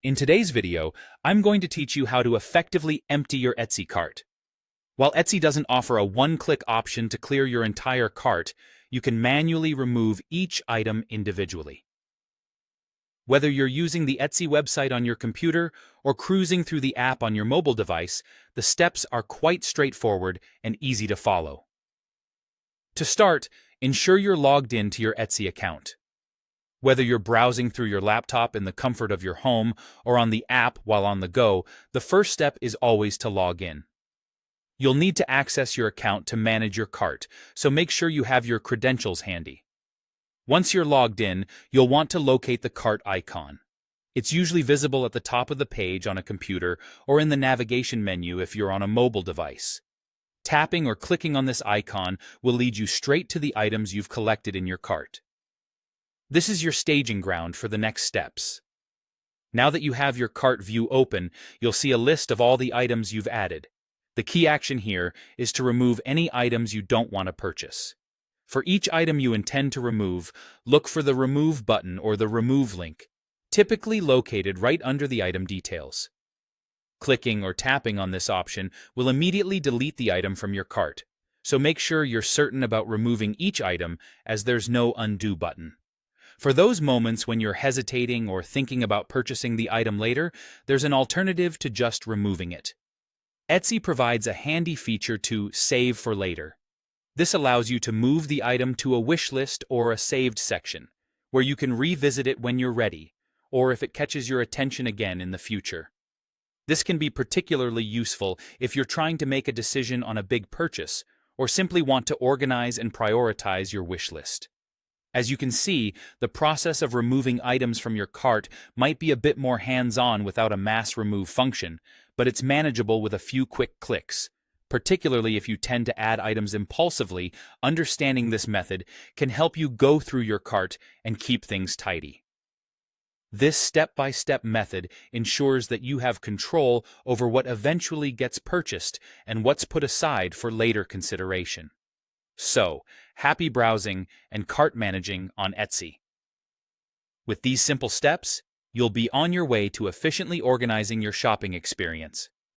In today's video, I'm going to teach you how to effectively empty your Etsy cart. While Etsy doesn't offer a one-click option to clear your entire cart, you can manually remove each item individually. Whether you're using the Etsy website on your computer or cruising through the app on your mobile device, the steps are quite straightforward and easy to follow. To start, ensure you're logged in to your Etsy account. Whether you're browsing through your laptop in the comfort of your home or on the app while on the go, the first step is always to log in. You'll need to access your account to manage your cart, so make sure you have your credentials handy. Once you're logged in, you'll want to locate the cart icon. It's usually visible at the top of the page on a computer or in the navigation menu if you're on a mobile device. Tapping or clicking on this icon will lead you straight to the items you've collected in your cart. This is your staging ground for the next steps. Now that you have your cart view open, you'll see a list of all the items you've added. The key action here is to remove any items you don't want to purchase. For each item you intend to remove, look for the Remove button or the Remove link, typically located right under the item details. Clicking or tapping on this option will immediately delete the item from your cart, so make sure you're certain about removing each item as there's no undo button. For those moments when you're hesitating or thinking about purchasing the item later, there's an alternative to just removing it. Etsy provides a handy feature to Save for Later. This allows you to move the item to a wish list or a saved section, where you can revisit it when you're ready, or if it catches your attention again in the future. This can be particularly useful if you're trying to make a decision on a big purchase, or simply want to organize and prioritize your wish list. As you can see, the process of removing items from your cart might be a bit more hands-on without a mass remove function, but it's manageable with a few quick clicks. Particularly if you tend to add items impulsively, understanding this method can help you go through your cart and keep things tidy. This step-by-step method ensures that you have control over what eventually gets purchased and what's put aside for later consideration. So, happy browsing and cart managing on Etsy. With these simple steps, you'll be on your way to efficiently organizing your shopping experience.